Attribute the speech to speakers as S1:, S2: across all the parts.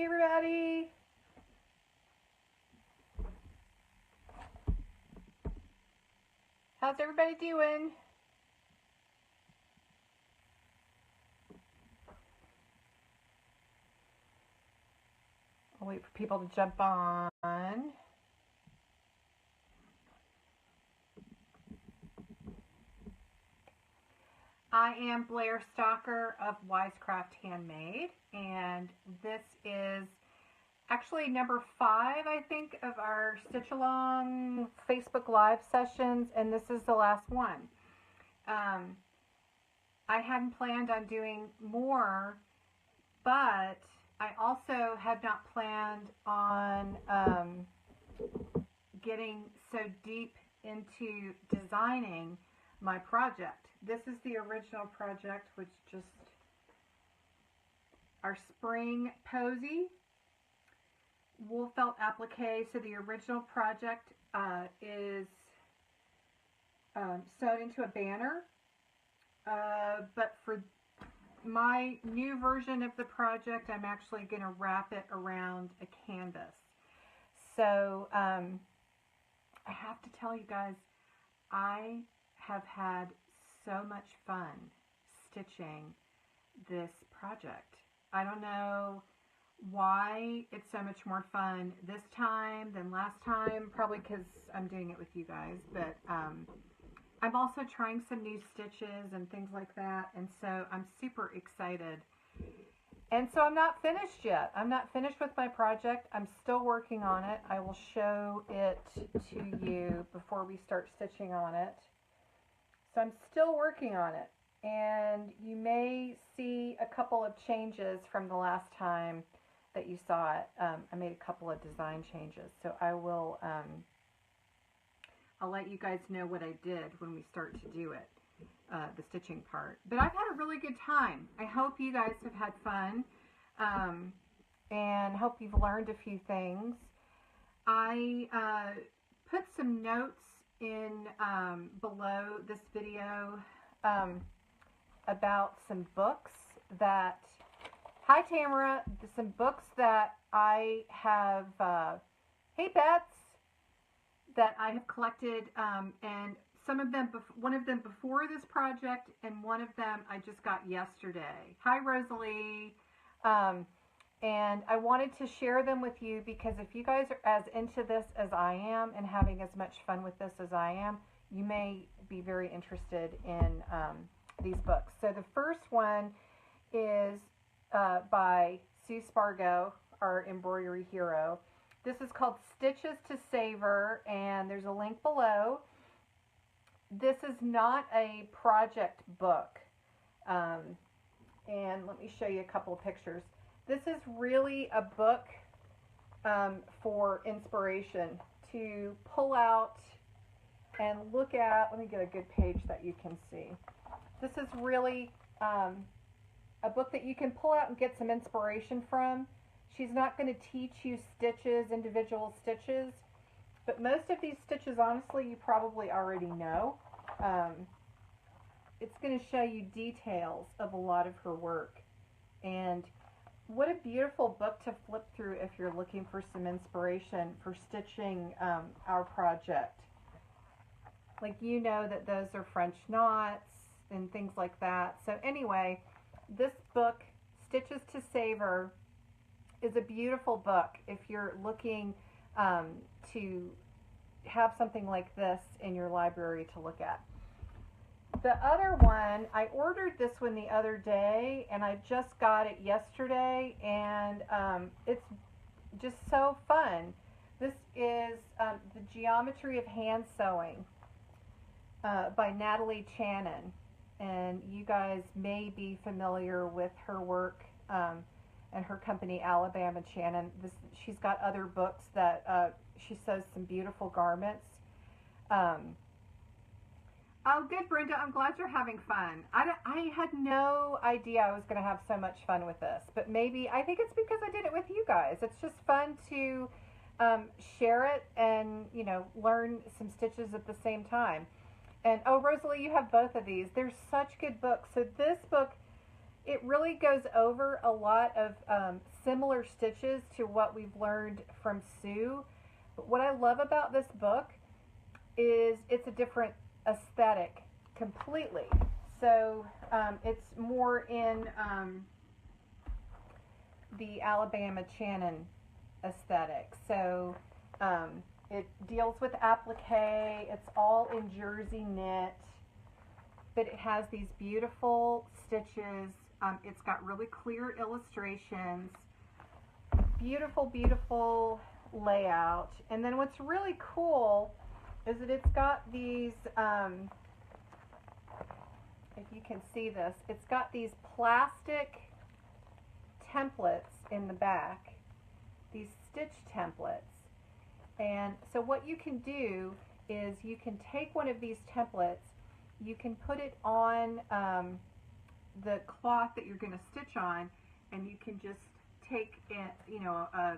S1: Hey everybody! How's everybody doing? I'll wait for people to jump on. I am Blair Stalker of Wise Craft Handmade, and this is actually number 5, I think, of our Stitchalong Facebook Live sessions, and this is the last one. I hadn't planned on doing more, but I also had not planned on getting so deep into designing my project. This is the original project, which just our spring Posey wool felt applique. So the original project is sewn into a banner, but for my new version of the project, I'm actually going to wrap it around a canvas. So I have to tell you guys, I have had so much fun stitching this project. I don't know why it's so much more fun this time than last time, probably because I'm doing it with you guys, but I'm also trying some new stitches and things like that, and so I'm super excited. And so I'm not finished yet. I'm not finished with my project. I'm still working on it. I will show it to you before we start stitching on it. So I'm still working on it, and you may see a couple of changes from the last time that you saw it. I made a couple of design changes, so I will I'll let you guys know what I did when we start to do it, the stitching part. But I've had a really good time. I hope you guys have had fun, and hope you've learned a few things. I put some notes in below this video about some books that, hi Tamara, some books that I have, hey Bets, that I have collected, and some of them, one of them before this project, and one of them I just got yesterday. Hi Rosalie. And I wanted to share them with you because if you guys are as into this as I am and having as much fun with this as I am, you may be very interested in these books. So the first one is by Sue Spargo, our embroidery hero. This is called Stitches to Savor, and there's a link below. This is not a project book. And let me show you a couple of pictures. This is really a book for inspiration to pull out and look at. Let me get a good page that you can see. This is really a book that you can pull out and get some inspiration from. She's not going to teach you stitches, individual stitches, but most of these stitches, honestly, you probably already know. It's going to show you details of a lot of her work. And what a beautiful book to flip through if you're looking for some inspiration for stitching our project. Like, you know that those are French knots and things like that. So anyway, this book, Stitches to Savor, is a beautiful book if you're looking to have something like this in your library to look at. The other one, I ordered this one the other day, and I just got it yesterday, and it's just so fun. This is The Geometry of Hand Sewing by Natalie Channon, and you guys may be familiar with her work and her company, Alabama Channon. She's got other books that she sews some beautiful garments. Oh, good, Brenda. I'm glad you're having fun. I had no idea I was going to have so much fun with this, but maybe, I think it's because I did it with you guys. It's just fun to share it and, you know, learn some stitches at the same time. And, oh, Rosalie, you have both of these. They're such good books. So this book, it really goes over a lot of similar stitches to what we've learned from Sue. But what I love about this book is it's a different aesthetic completely. So it's more in the Alabama Channon aesthetic. So it deals with applique. It's all in jersey knit, but it has these beautiful stitches. It's got really clear illustrations, beautiful, beautiful layout. And then what's really cool is that it's got these, if you can see this, it's got these plastic templates in the back, these stitch templates. And so what you can do is you can take one of these templates, you can put it on the cloth that you're going to stitch on, and you can just take it, you know, a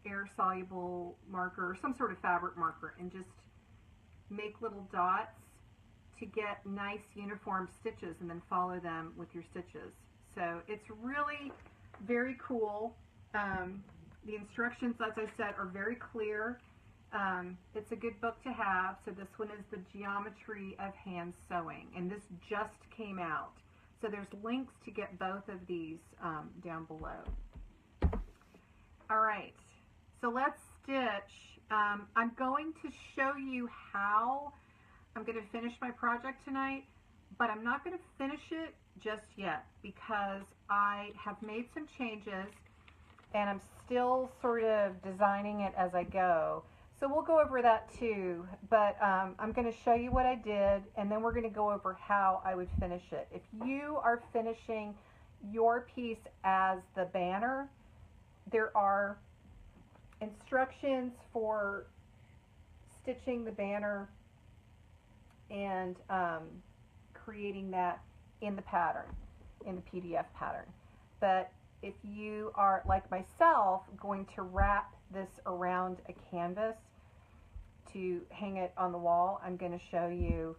S1: air soluble marker or some sort of fabric marker and just make little dots to get nice uniform stitches and then follow them with your stitches. So it's really very cool. The instructions, as I said, are very clear. It's a good book to have. So this one is the Geometry of Hand Sewing, and this just came out. So there's links to get both of these down below. All right, so let's stitch. I'm going to show you how I'm going to finish my project tonight, but I'm not going to finish it just yet because I have made some changes and I'm still sort of designing it as I go. So we'll go over that too, but I'm going to show you what I did, and then we're going to go over how I would finish it. If you are finishing your piece as the banner, there are instructions for stitching the banner and creating that in the pattern, in the PDF pattern. But if you are, like myself, going to wrap this around a canvas to hang it on the wall, I'm going to show you,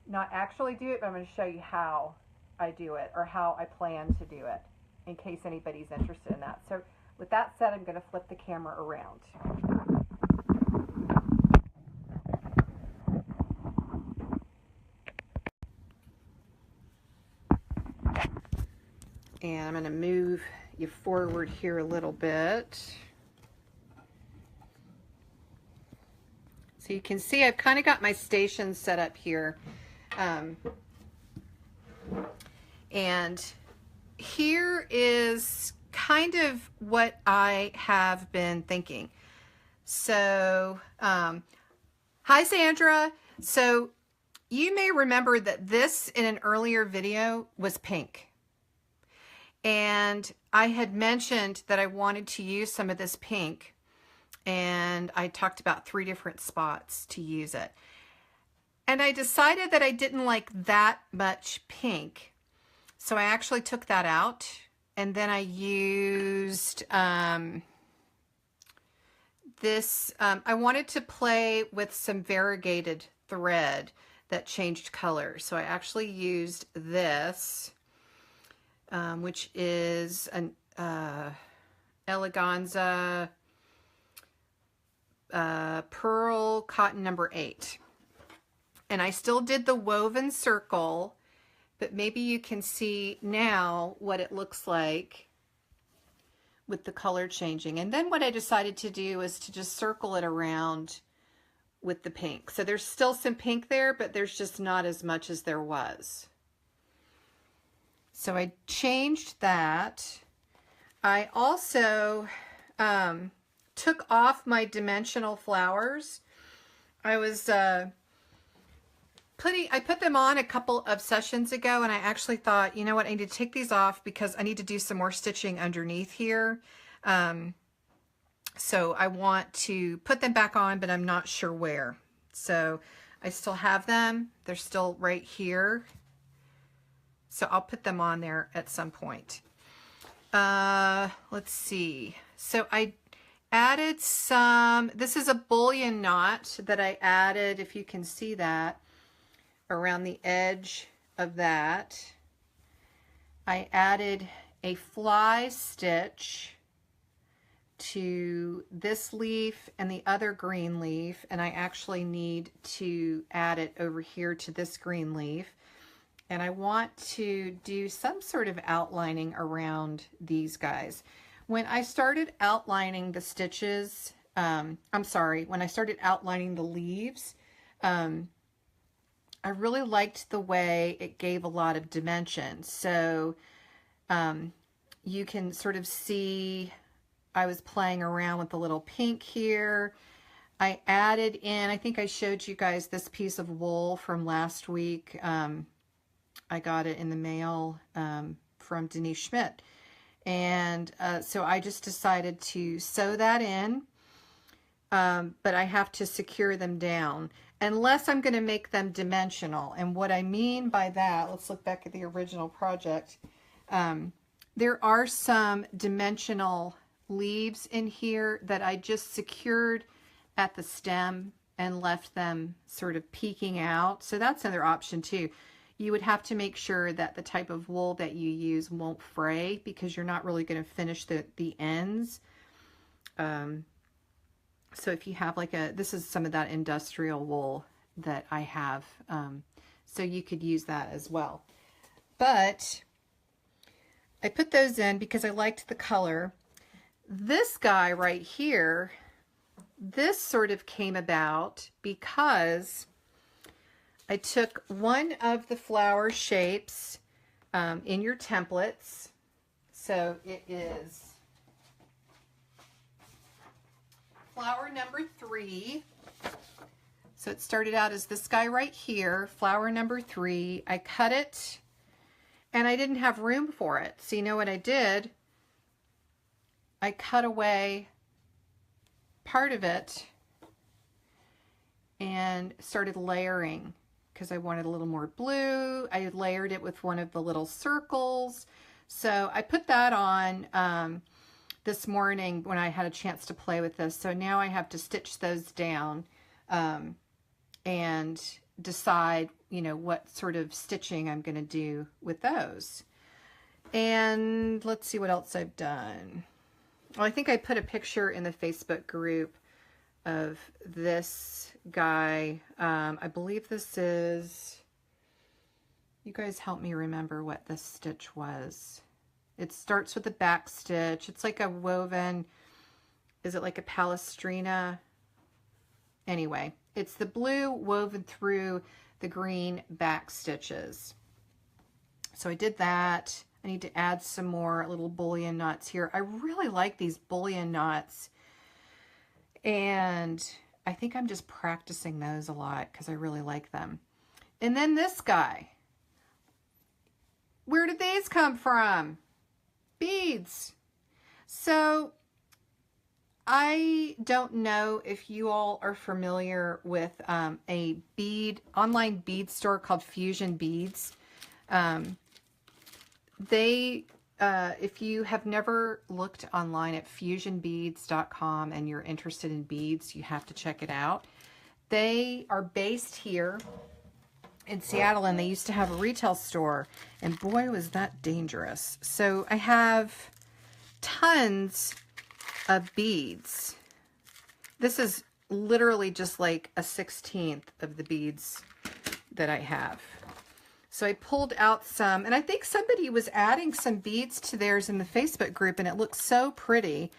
S1: not actually do it, but I'm going to show you how I do it, or how I plan to do it, in case anybody's interested in that. So with that said, I'm going to flip the camera around. And I'm going to move you forward here a little bit. So you can see I've kind of got my station set up here. And here is kind of what I have been thinking. So, hi Sandra. So you may remember that this in an earlier video was pink. And I had mentioned that I wanted to use some of this pink, and I talked about 3 different spots to use it. And I decided that I didn't like that much pink, so I actually took that out, and then I used this. I wanted to play with some variegated thread that changed color, so I actually used this. Which is an Eleganza Pearl Cotton number 8. And I still did the woven circle, but maybe you can see now what it looks like with the color changing. And then what I decided to do is to just circle it around with the pink. So there's still some pink there, but there's just not as much as there was. So I changed that. I also took off my dimensional flowers. I was I put them on a couple of sessions ago, and I actually thought, you know what, I need to take these off because I need to do some more stitching underneath here. So I want to put them back on, but I'm not sure where. So I still have them. They're still right here. So I'll put them on there at some point. Let's see. So I added some, this is a bullion knot that I added, if you can see that, around the edge of that. I added a fly stitch to this leaf and the other green leaf, and I actually need to add it over here to this green leaf. And I want to do some sort of outlining around these guys. When I started outlining the stitches, when I started outlining the leaves, I really liked the way it gave a lot of dimension. So you can sort of see I was playing around with the little pink here. I added in, I think I showed you guys this piece of wool from last week. I got it in the mail from Denise Schmidt. And so I just decided to sew that in, but I have to secure them down unless I'm going to make them dimensional. And what I mean by that, let's look back at the original project. There are some dimensional leaves in here that I just secured at the stem and left them sort of peeking out. So that's another option too. You would have to make sure that the type of wool that you use won't fray, because you're not really going to finish the ends. So if you have like this is some of that industrial wool that I have. So you could use that as well. But I put those in because I liked the color. This guy right here, this sort of came about because I took one of the flower shapes in your templates. So it is flower number 3. So it started out as this guy right here, flower number 3. I cut it and I didn't have room for it. So you know what I did? I cut away part of it and started layering because I wanted a little more blue. I layered it with one of the little circles. So I put that on this morning when I had a chance to play with this. So now I have to stitch those down and decide, you know, what sort of stitching I'm going to do with those. And let's see what else I've done. Well, I think I put a picture in the Facebook group of this guy. I believe this is, you guys help me remember what this stitch was. It starts with a back stitch. It's like a woven, is it like a palestrina? Anyway, it's the blue woven through the green back stitches. So I did that. I need to add some more little bullion knots here. I really like these bullion knots. And I think I'm just practicing those a lot because I really like them. And then this guy. Where did these come from? Beads. So I don't know if you all are familiar with a online bead store called Fusion Beads. If you have never looked online at fusionbeads.com and you're interested in beads, you have to check it out. They are based here in Seattle, and they used to have a retail store, and boy, was that dangerous. So I have tons of beads. This is literally just like a 1/16 of the beads that I have. So I pulled out some, and I think somebody was adding some beads to theirs in the Facebook group, and it looks so pretty.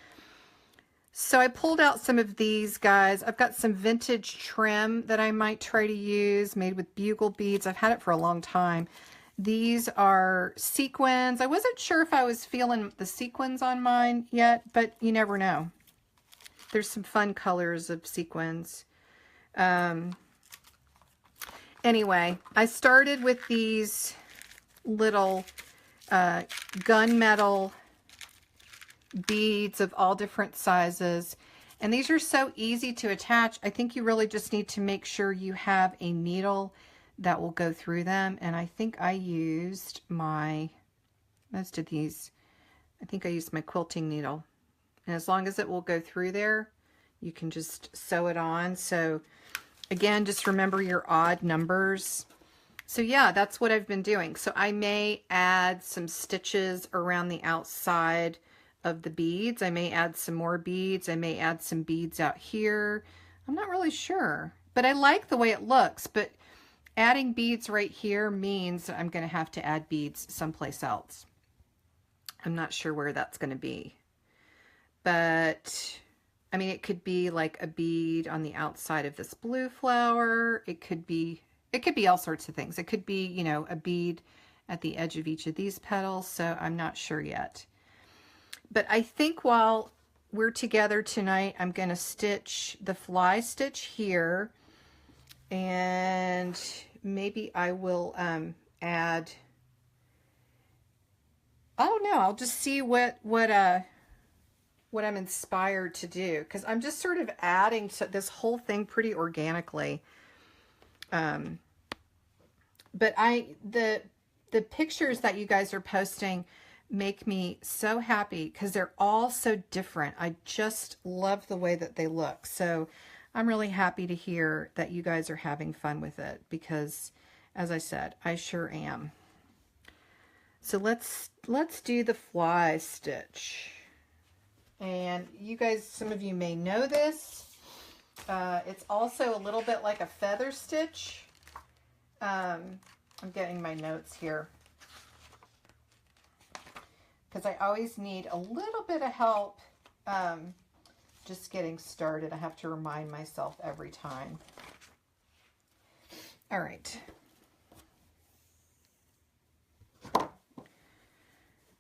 S1: So I pulled out some of these guys. I've got some vintage trim that I might try to use, made with bugle beads. I've had it for a long time. These are sequins. I wasn't sure if I was feeling the sequins on mine yet, but you never know. There's some fun colors of sequins. Anyway, I started with these little gunmetal beads of all different sizes, and these are so easy to attach. I think you really just need to make sure you have a needle that will go through them, and I think I used most of these, I think I used my quilting needle, and as long as it will go through there, you can just sew it on. So again, just remember your odd numbers. So yeah, that's what I've been doing. So I may add some stitches around the outside of the beads. I may add some more beads. I may add some beads out here. I'm not really sure, but I like the way it looks. But adding beads right here means I'm going to have to add beads someplace else. I'm not sure where that's going to be, but I mean, it could be like a bead on the outside of this blue flower. It could be all sorts of things. It could be, you know, a bead at the edge of each of these petals. So I'm not sure yet, but I think while we're together tonight, I'm going to stitch the fly stitch here, and maybe I will add, I don't know, I'll just see what I'm inspired to do, because I'm just sort of adding to this whole thing pretty organically. But the pictures that you guys are posting make me so happy because they're all so different. I just love the way that they look. So I'm really happy to hear that you guys are having fun with it, because as I said, I sure am. So let's do the fly stitch. And you guys, some of you may know this. It's also a little bit like a feather stitch. I'm getting my notes here, because I always need a little bit of help just getting started. I have to remind myself every time. All right.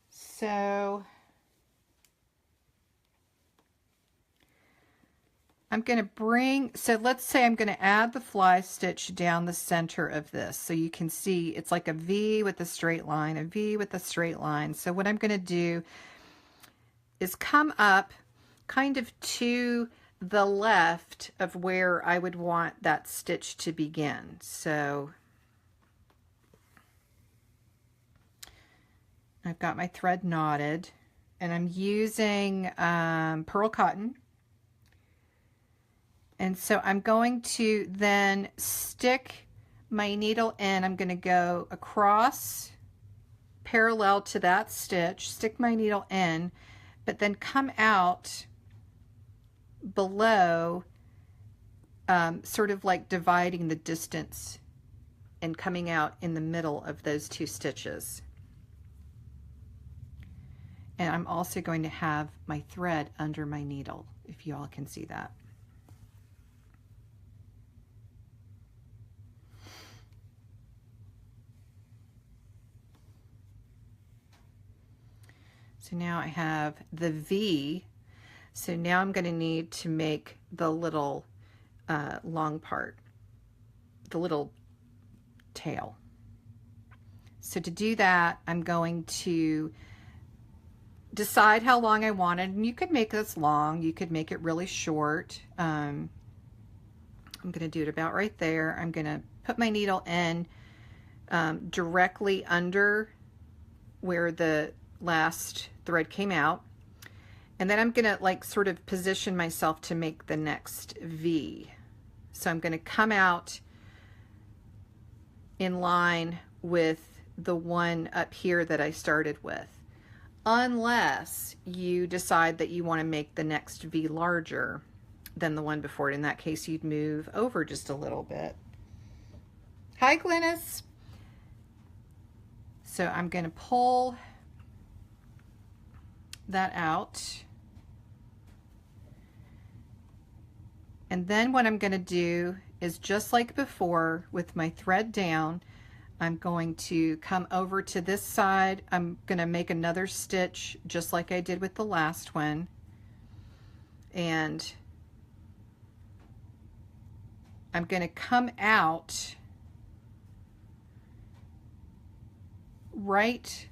S1: So I'm going to bring, so let's say I'm going to add the fly stitch down the center of this. So you can see it's like a V with a straight line, a V with a straight line. So what I'm going to do is come up kind of to the left of where I would want that stitch to begin. So I've got my thread knotted, and I'm using pearl cotton. And so I'm going to then stick my needle in. I'm going to go across parallel to that stitch, stick my needle in, but then come out below, sort of like dividing the distance and coming out in the middle of those two stitches. And I'm also going to have my thread under my needle, if you all can see that. So now I have the V. So now I'm going to need to make the little long part, the little tail. So to do that, I'm going to decide how long I want it. And you could make this long, you could make it really short. I'm going to do it about right there. I'm going to put my needle in directly under where the last thread came out, and then I'm gonna like sort of position myself to make the next V. So I'm gonna come out in line with the one up here that I started with, unless you decide that you want to make the next V larger than the one before it. In that case, you'd move over just a little bit. Hi, Glennis. So I'm gonna pull that out, and then what I'm going to do is, just like before with my thread down, I'm going to come over to this side. I'm going to make another stitch just like I did with the last one, and I'm going to come out right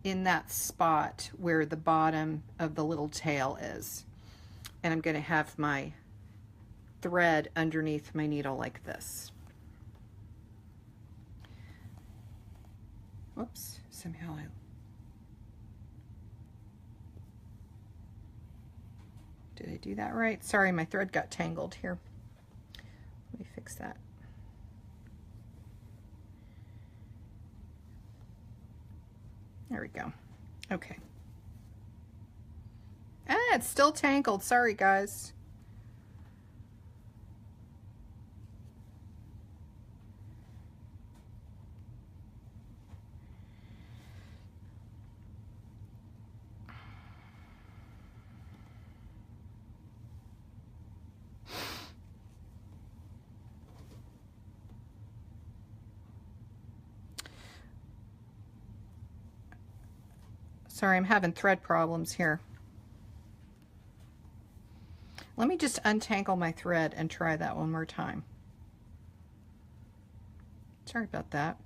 S1: in that spot where the bottom of the little tail is. And I'm going to have my thread underneath my needle like this. Whoops, somehow did I do that right? Sorry, my thread got tangled here. Let me fix that. There we go. Okay. it's still tangled. Sorry, guys. Sorry, I'm having thread problems here. Let me just untangle my thread and try that one more time. Sorry about that.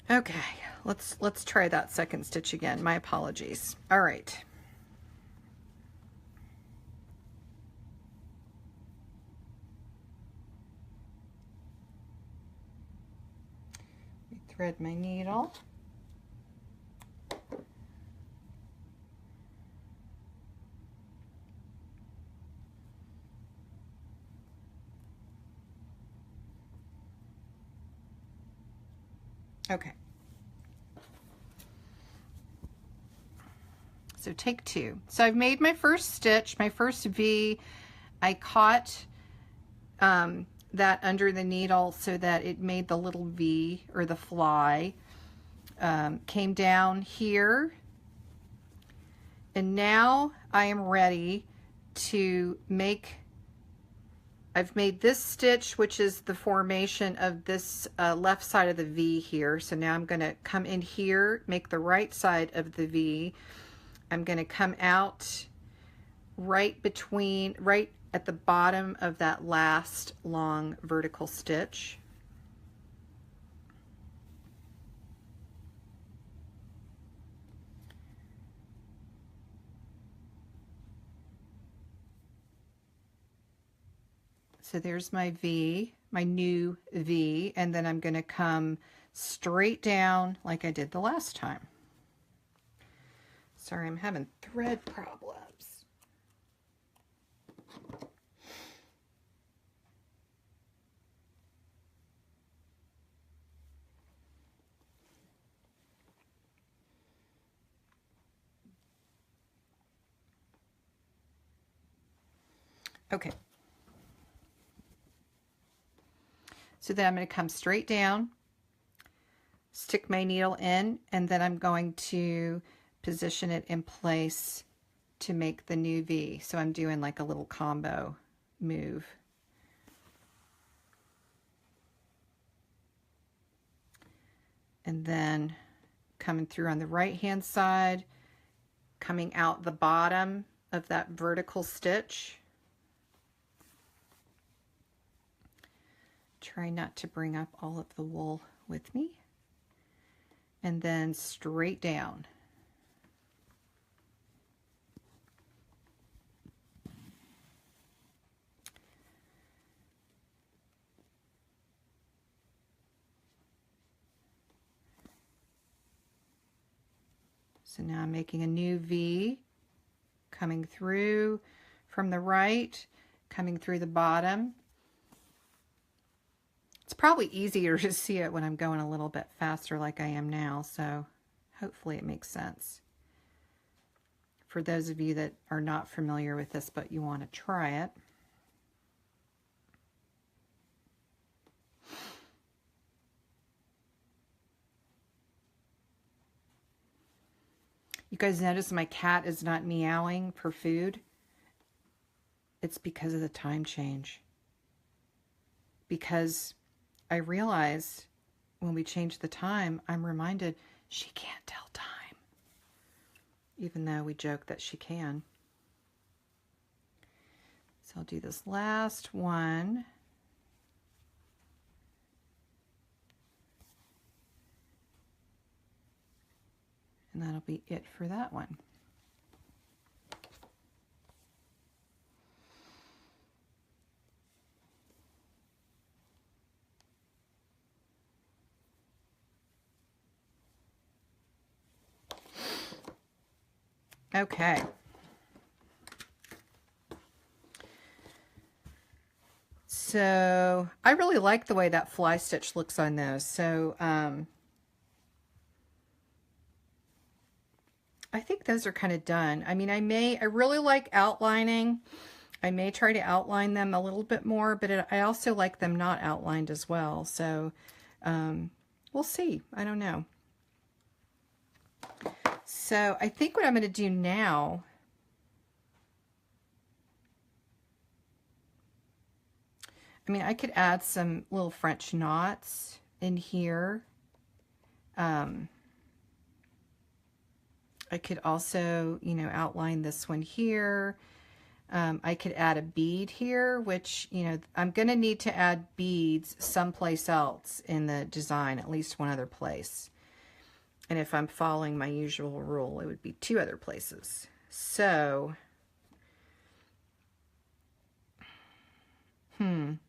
S1: Okay, let's try that second stitch again. My apologies. All right. Thread my needle. Okay. So take two. So I've made my first stitch, my first V. I caught that under the needle so that it made the little V or the fly. Came down here. And now I am ready to make, I've made this stitch, which is the formation of this left side of the V here. So now I'm going to come in here, make the right side of the V. I'm going to come out right at the bottom of that last long vertical stitch. So there's my V, my new V, and then I'm going to come straight down like I did the last time. Sorry, I'm having thread problems. Okay. So then I'm going to come straight down, stick my needle in, and then I'm going to position it in place to make the new V. So I'm doing like a little combo move. And then coming through on the right hand side, coming out the bottom of that vertical stitch. Try not to bring up all of the wool with me. And then straight down. So now I'm making a new V, coming through from the right, coming through the bottom. It's probably easier to see it when I'm going a little bit faster like I am now, so hopefully it makes sense. For those of you that are not familiar with this but you want to try it. You guys notice my cat is not meowing for food? It's because of the time change. Because I realized when we change the time, I'm reminded she can't tell time. Even though we joke that she can. So I'll do this last one. And that'll be it for that one. Okay. So I really like the way that fly stitch looks on those. So I think those are kind of done. I mean, I really like outlining. I may try to outline them a little bit more, but I also like them not outlined as well. So we'll see. I don't know. So I think what I'm going to do now, I mean, I could add some little French knots in here. I could also, you know, outline this one here. I could add a bead here, which, you know, I'm going to need to add beads someplace else in the design, at least one other place. And if I'm following my usual rule, it would be 2 other places. So, and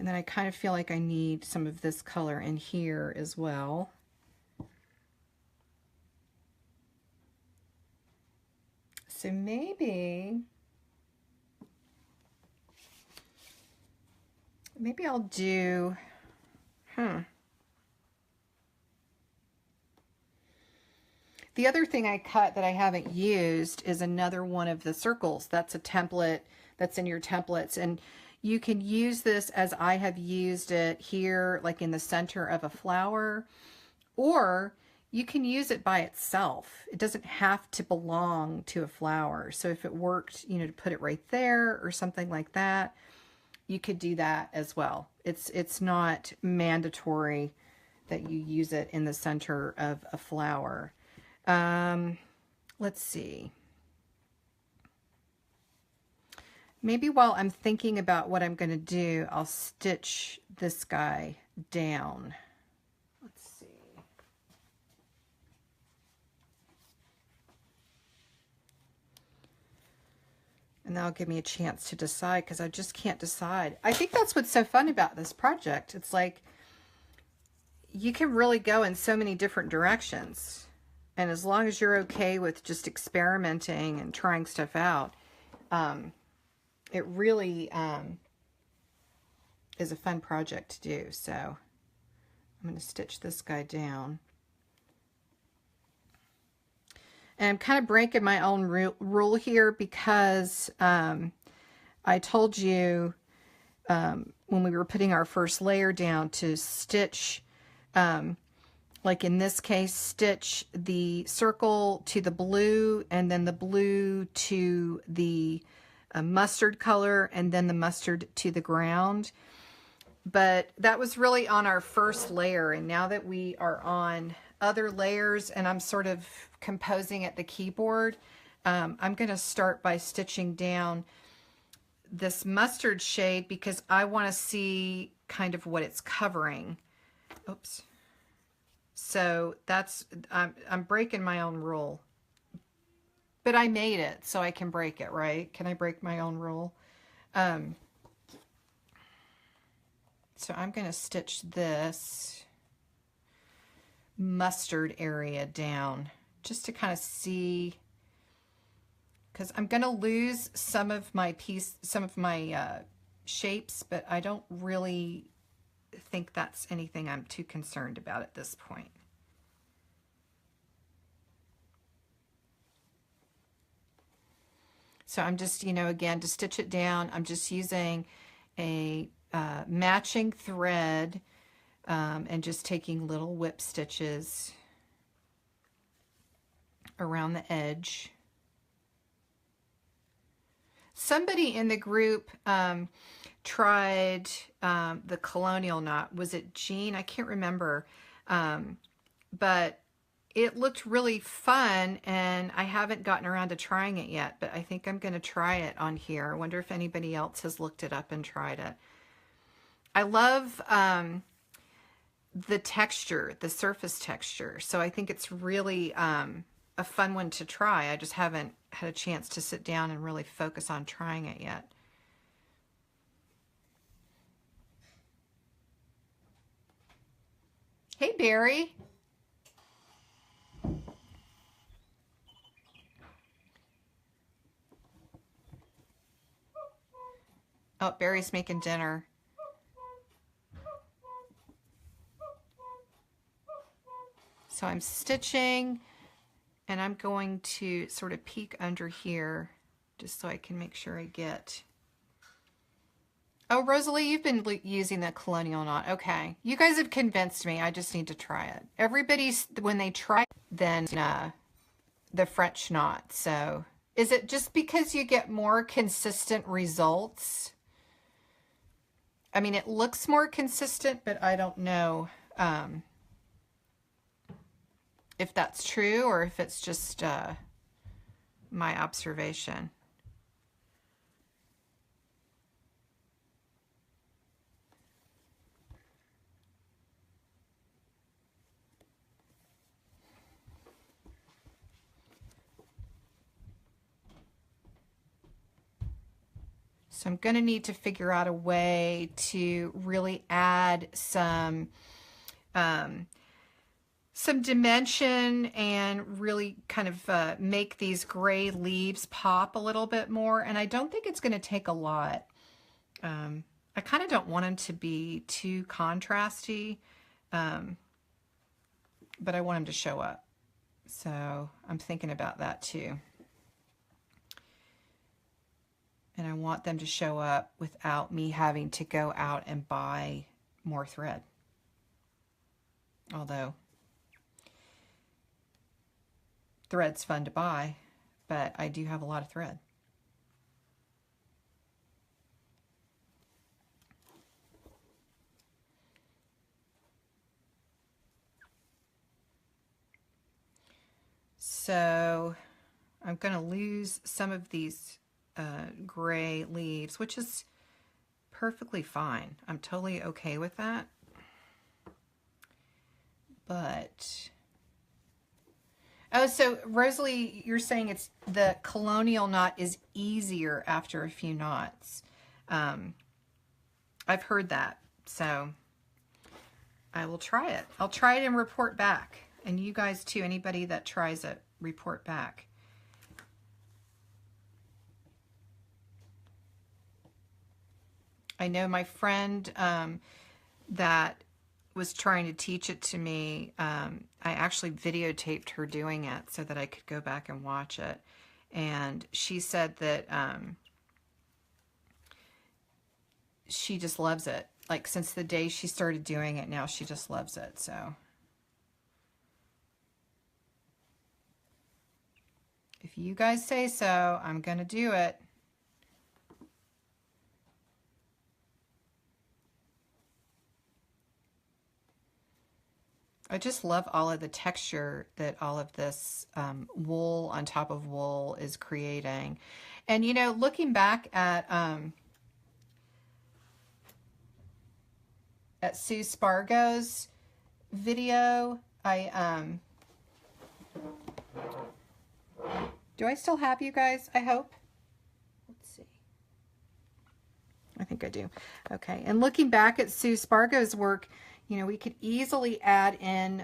S1: then I kind of feel like I need some of this color in here as well. So maybe I'll do, The other thing I cut that I haven't used is another one of the circles. That's a template that's in your templates. And you can use this as I have used it here, like in the center of a flower, or you can use it by itself. It doesn't have to belong to a flower. So if it worked, you know, to put it right there or something like that, you could do that as well. It's not mandatory that you use it in the center of a flower. Let's see. Maybe while I'm thinking about what I'm going to do, I'll stitch this guy down. Let's see. And that'll give me a chance to decide, because I just can't decide. I think that's what's so fun about this project. It's like you can really go in so many different directions. And as long as you're okay with just experimenting and trying stuff out, it really is a fun project to do. So I'm going to stitch this guy down. And I'm kind of breaking my own rule here, because I told you when we were putting our first layer down to stitch, like in this case, stitch the circle to the blue, and then the blue to the mustard color, and then the mustard to the ground. But that was really on our first layer, and now that we are on other layers and I'm sort of composing at the keyboard, I'm going to start by stitching down this mustard shade, because I want to see kind of what it's covering. Oops. So that's, I'm breaking my own rule. But I made it, so I can break it, right? Can I break my own rule? So I'm going to stitch this mustard area down just to kind of see, because I'm going to lose some of my shapes, but I don't really think that's anything I'm too concerned about at this point. So I'm just, you know, again, to stitch it down, I'm just using a matching thread and just taking little whip stitches around the edge. Somebody in the group tried the colonial knot. Was it Jean? I can't remember. But it looked really fun, and I haven't gotten around to trying it yet, but I think I'm going to try it on here. I wonder if anybody else has looked it up and tried it. I love the texture, the surface texture, so I think it's really a fun one to try. I just haven't had a chance to sit down and really focus on trying it yet. Hey, Barry. Oh, Barry's making dinner. So I'm stitching, and I'm going to sort of peek under here just so I can make sure I get... Oh, Rosalie, you've been using the colonial knot. Okay. You guys have convinced me. I just need to try it. Everybody's, when they try it, then the French knot. So is it just because you get more consistent results? I mean, it looks more consistent, but I don't know if that's true or if it's just my observation. So I'm going to need to figure out a way to really add some dimension and really kind of make these gray leaves pop a little bit more. And I don't think it's going to take a lot. I kind of don't want them to be too contrasty, but I want them to show up. So I'm thinking about that too. And I want them to show up without me having to go out and buy more thread. Although thread's fun to buy, but I do have a lot of thread. So I'm going to lose some of these gray leaves, which is perfectly fine. I'm totally okay with that. But oh, so Rosalie, you're saying it's the colonial knot is easier after a few knots. I've heard that, so I will try it. I'll try it and report back. And you guys too, anybody that tries it, report back. I know my friend that was trying to teach it to me, I actually videotaped her doing it so that I could go back and watch it. And she said that she just loves it. Like since the day she started doing it, now she just loves it. So if you guys say so, I'm going to do it. I just love all of the texture that all of this wool on top of wool is creating. And, you know, looking back at Sue Spargo's video, do I still have you guys? I hope. Let's see. I think I do. Okay. And looking back at Sue Spargo's work, you know, we could easily add in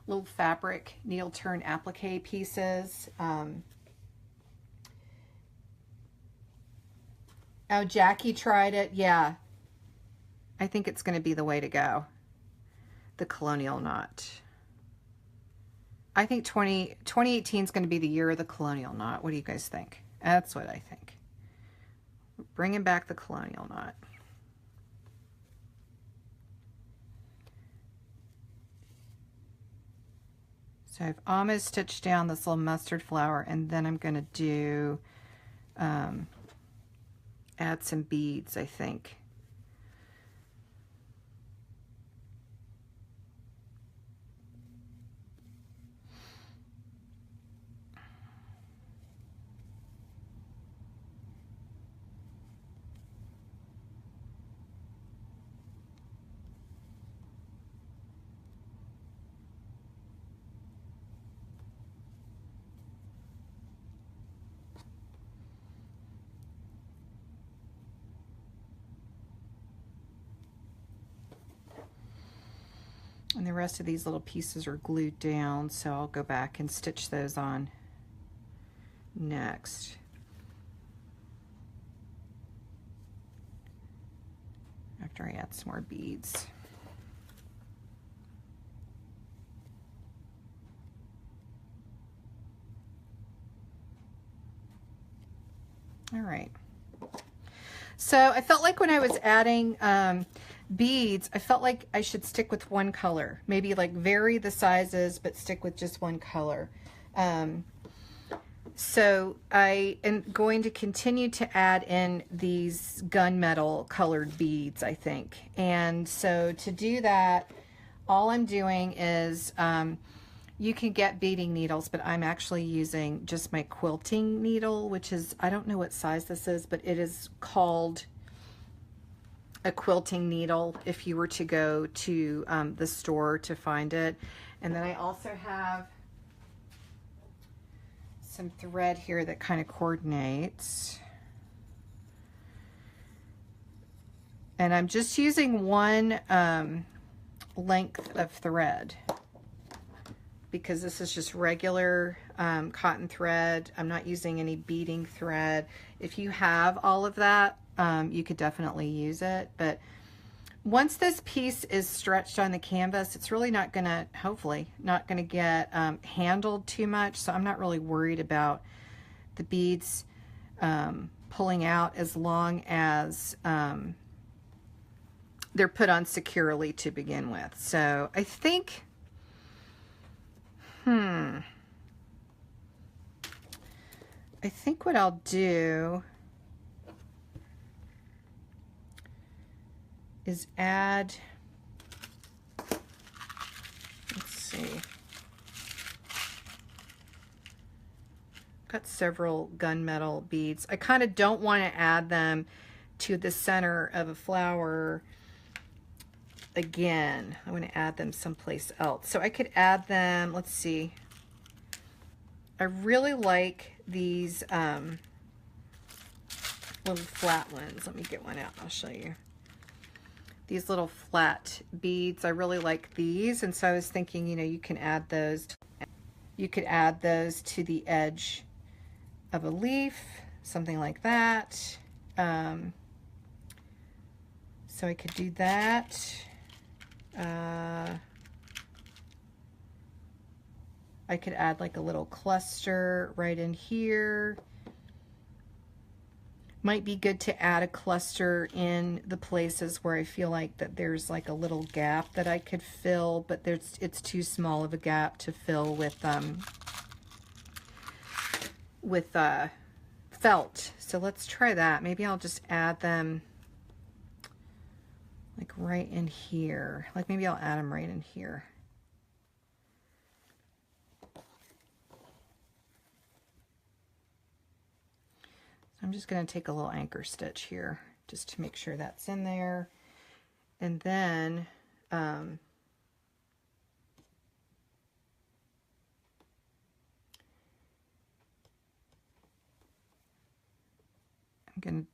S1: little fabric needle turn applique pieces. Oh, Jackie tried it. Yeah. I think it's going to be the way to go. The colonial knot. I think 2018 is going to be the year of the colonial knot. What do you guys think? That's what I think. Bringing back the colonial knot. So I've almost stitched down this little mustard flower, and then I'm going to do, add some beads, I think. And the rest of these little pieces are glued down, so I'll go back and stitch those on next. after I add some more beads. All right. So I felt like when I was adding beads, I felt like I should stick with one color. Maybe like vary the sizes, but stick with just one color. So I am going to continue to add in these gunmetal colored beads, I think. And so to do that, all I'm doing is, you can get beading needles, but I'm actually using just my quilting needle, which is, I don't know what size this is, but it is called a quilting needle if you were to go to the store to find it. And then I also have some thread here that kind of coordinates. And I'm just using one length of thread, because this is just regular cotton thread. I'm not using any beading thread. If you have all of that, you could definitely use it. But once this piece is stretched on the canvas, it's really not gonna, hopefully, not gonna get handled too much. So I'm not really worried about the beads pulling out, as long as they're put on securely to begin with. So I think, I think what I'll do is add, let's see, got several gunmetal beads. I kind of don't want to add them to the center of a flower again. I want to add them someplace else. So I could add them, let's see, I really like these little flat ones. Let me get one out, I'll show you. These little flat beads, I really like these, and so I was thinking, you know, you can add those. You could add those to the edge of a leaf, something like that. So I could do that. I could add like a little cluster right in here. Might be good to add a cluster in the places where I feel like that there's like a little gap that I could fill, but it's too small of a gap to fill with felt. So let's try that. Maybe I'll just add them like right in here. Like maybe I'll add them right in here. I'm just going to take a little anchor stitch here just to make sure that's in there. And then I'm going to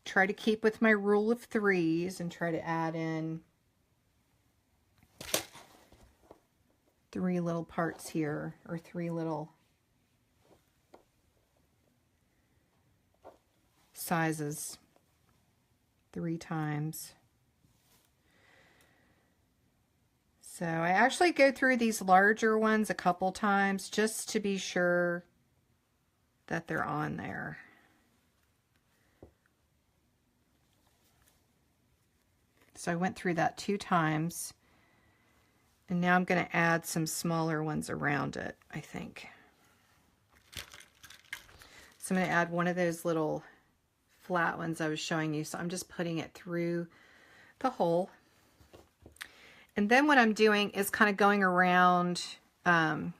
S1: try to keep with my rule of threes and try to add in 3 little parts here, or 3 little sizes 3 times. So I actually go through these larger ones a couple times just to be sure that they're on there. So I went through that 2 times, and now I'm going to add some smaller ones around it, I think. So I'm going to add one of those little flat ones I was showing you. So I'm just putting it through the hole. And then what I'm doing is kind of going around 3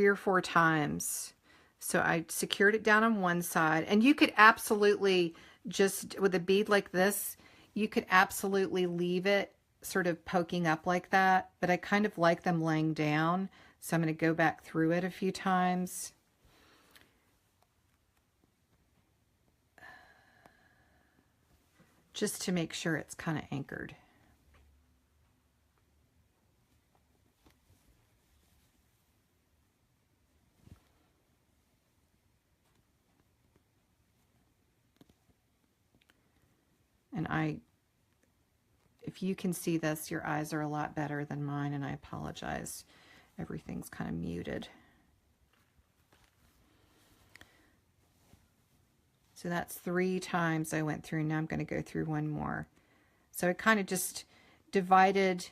S1: or 4 times. So I secured it down on one side, and you could absolutely just, with a bead like this, you could absolutely leave it sort of poking up like that, but I kind of like them laying down. So I'm going to go back through it a few times. Just to make sure it's kind of anchored. And I if you can see this, your eyes are a lot better than mine, and I apologize. Everything's kind of muted. So that's 3 times I went through. Now I'm going to go through one more. So I kind of just divided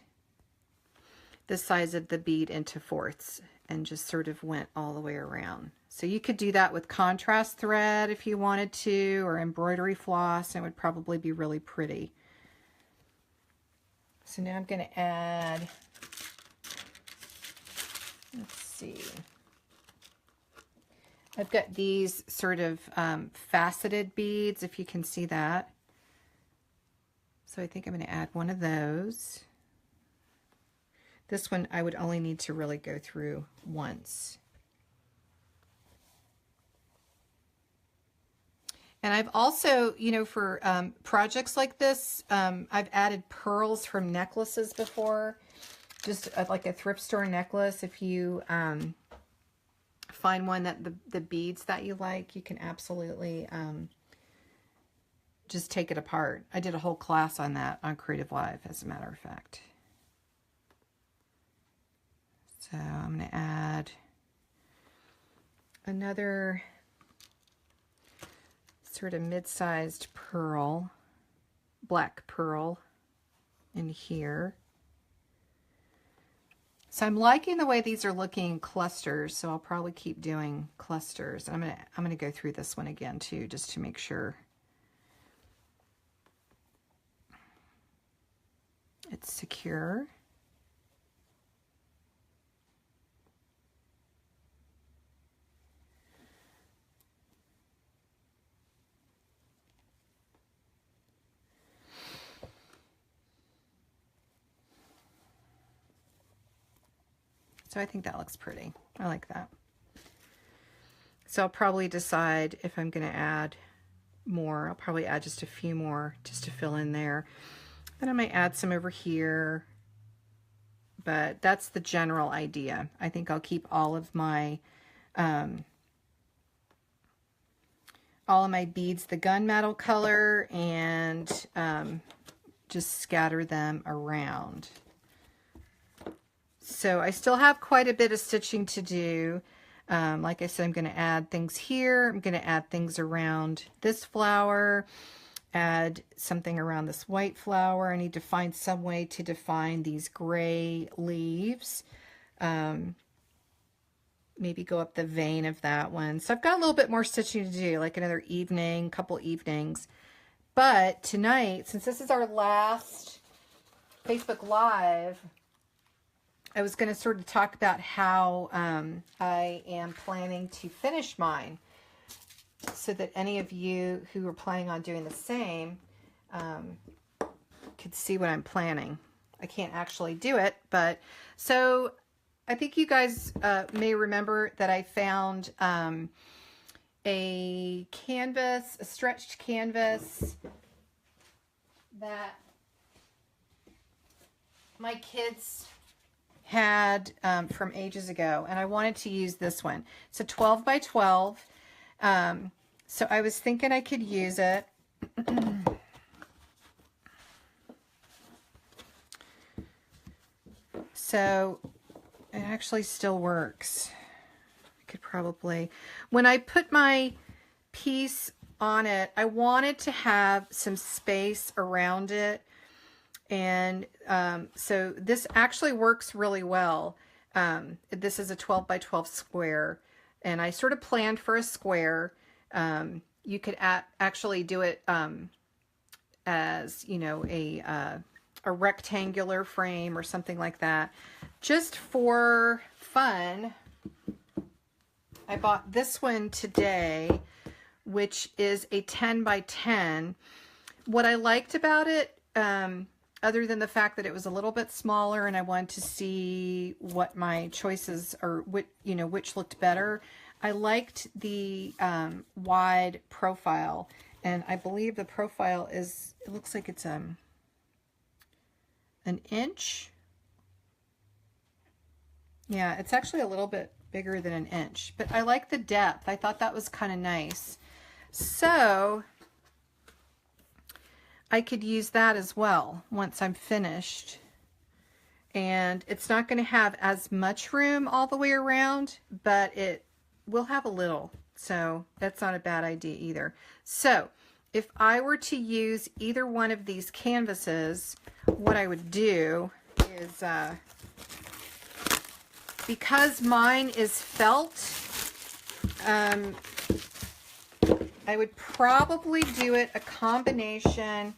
S1: the size of the bead into fourths and just sort of went all the way around. So you could do that with contrast thread if you wanted to, or embroidery floss, and it would probably be really pretty. So now I'm going to add, let's see, I've got these sort of faceted beads, if you can see that. So I think I'm going to add one of those. This one I would only need to really go through once. And I've also, you know, for projects like this, I've added pearls from necklaces before. Just like a thrift store necklace. If you find one that the beads that you like, you can absolutely just take it apart. I did a whole class on that on Creative Live, as a matter of fact. So I'm going to add another sort of mid-sized pearl, black pearl in here. So I'm liking the way these are looking in clusters, so I'll probably keep doing clusters. I'm gonna go through this one again too, just to make sure it's secure. So I think that looks pretty. I like that. So I'll probably decide if I'm going to add more. I'll probably add just a few more just to fill in there. Then I might add some over here. But that's the general idea. I think I'll keep all of my beads the gunmetal color, and just scatter them around. So I still have quite a bit of stitching to do. Like I said, I'm going to add things here. I'm going to add things around this flower, add something around this white flower. I need to find some way to define these gray leaves. Maybe go up the vein of that one. So I've got a little bit more stitching to do, like another evening, couple evenings. But tonight, since this is our last Facebook Live, I was going to sort of talk about how I am planning to finish mine, so that any of you who are planning on doing the same could see what I'm planning. I can't actually do it, but so I think you guys may remember that I found a canvas, a stretched canvas that my kids had from ages ago, and I wanted to use this one. It's a 12 by 12. So I was thinking I could use it. So it actually still works. I could probably, when I put my piece on it, I wanted to have some space around it. And so this actually works really well. This is a 12 by 12 square, and I sort of planned for a square. You could actually do it as, you know, a rectangular frame or something like that. Just for fun, I bought this one today, which is a 10 by 10. What I liked about it, other than the fact that it was a little bit smaller and I wanted to see what my choices or which looked better, I liked the wide profile, and I believe the profile is, it looks like it's an inch. Yeah, it's actually a little bit bigger than an inch, but I like the depth. I thought that was kind of nice. So I could use that as well once I'm finished. And it's not going to have as much room all the way around, but it will have a little. So that's not a bad idea either. So if I were to use either one of these canvases, what I would do is, because mine is felt, I would probably do it a combination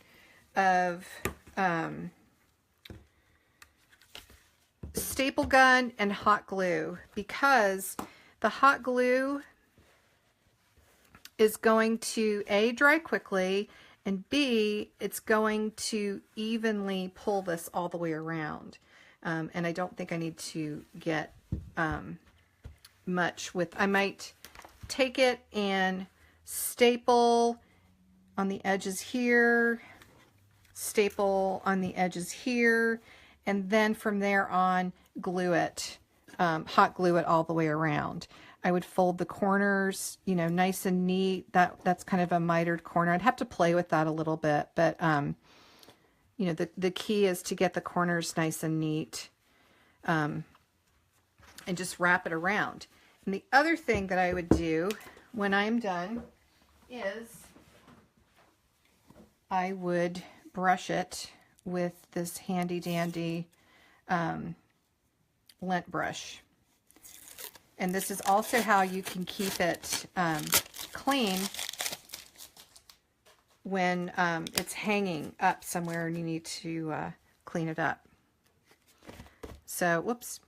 S1: of staple gun and hot glue, because the hot glue is going to A, dry quickly, and B, it's going to evenly pull this all the way around. And I don't think I need to get much with, I might take it and staple on the edges here, staple on the edges here, and then from there on glue it, hot glue it all the way around. I would fold the corners, you know, nice and neat. That's kind of a mitered corner. I'd have to play with that a little bit, but you know, the key is to get the corners nice and neat, and just wrap it around. And the other thing that I would do when I'm done is I would brush it with this handy dandy lint brush. And this is also how you can keep it clean when it's hanging up somewhere and you need to clean it up. So, whoops.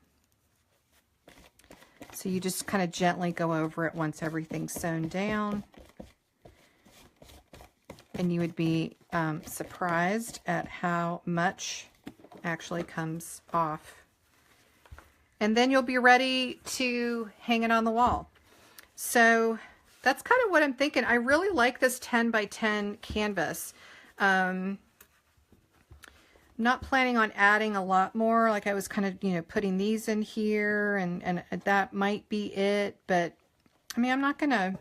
S1: So you just kind of gently go over it once everything's sewn down. And you would be surprised at how much actually comes off. And then you'll be ready to hang it on the wall. So that's kind of what I'm thinking. I really like this 10 by 10 canvas. Not planning on adding a lot more. Like I was kind of, you know, putting these in here and that might be it. But I mean, I'm not gonna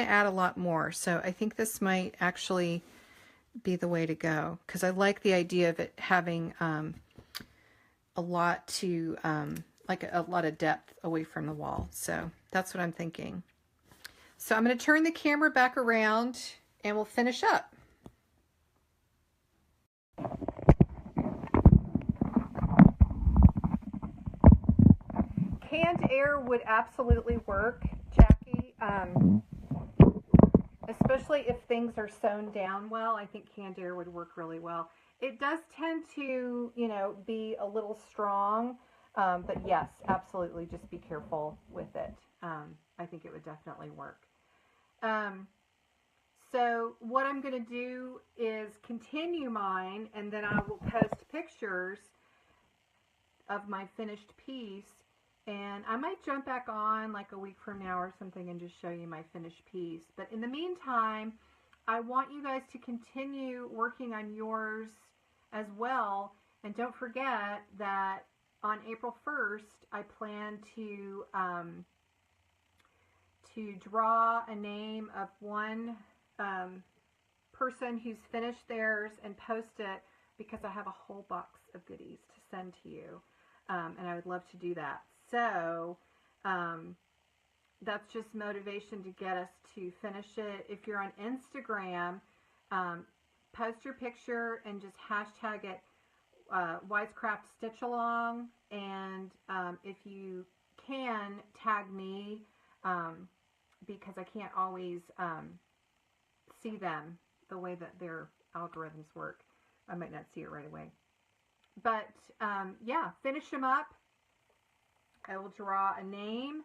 S1: add a lot more. So I think this might actually be the way to go, because I like the idea of it having a lot to like a lot of depth away from the wall. So that's what I'm thinking. So I'm going to turn the camera back around and we'll finish up. Canned air would absolutely work, Jackie. Especially if things are sewn down well, I think canned air would work really well. It does tend to, you know, be a little strong, but yes, absolutely, just be careful with it. I think it would definitely work. So what I'm going to do is continue mine, and then I will post pictures of my finished piece. And I might jump back on like a week from now or something and just show you my finished piece. But in the meantime, I want you guys to continue working on yours as well. And don't forget that on April 1st, I plan to draw a name of one person who's finished theirs and post it, because I have a whole box of goodies to send to you. And I would love to do that. So that's just motivation to get us to finish it. If you're on Instagram, post your picture and just hashtag it Wise Craft Stitchalong. And if you can, tag me, because I can't always see them the way that their algorithms work. I might not see it right away. But yeah, finish them up. I will draw a name,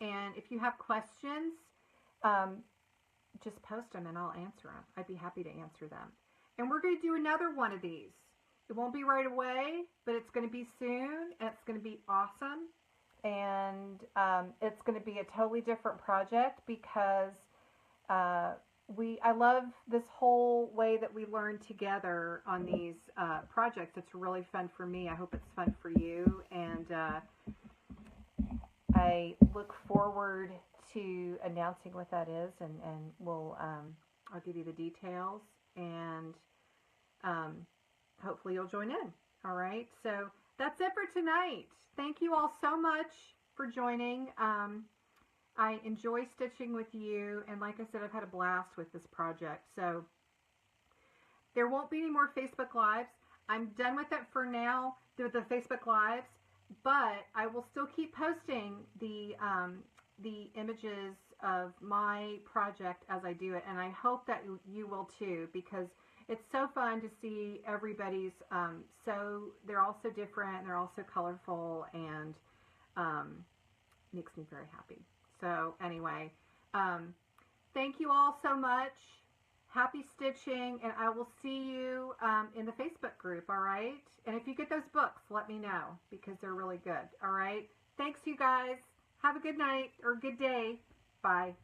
S1: and if you have questions, just post them and I'll answer them. I'd be happy to answer them. And we're going to do another one of these. It won't be right away, but it's going to be soon, and it's going to be awesome. And it's going to be a totally different project, because I love this whole way that we learn together on these projects. It's really fun for me. I hope it's fun for you. And I look forward to announcing what that is, and we'll I'll give you the details. and hopefully you'll join in. All right, so that's it for tonight. Thank you all so much for joining. I enjoy stitching with you, and like I said, I've had a blast with this project. So there won't be any more Facebook Lives. I'm done with it for now, the Facebook Lives, but I will still keep posting the images of my project as I do it, and I hope that you will too, because it's so fun to see everybody's, they're all so different, they're all so colorful, and makes me very happy. So anyway, thank you all so much. Happy stitching, and I will see you in the Facebook group, all right? And if you get those books, let me know, because they're really good, all right? Thanks, you guys. Have a good night or good day. Bye.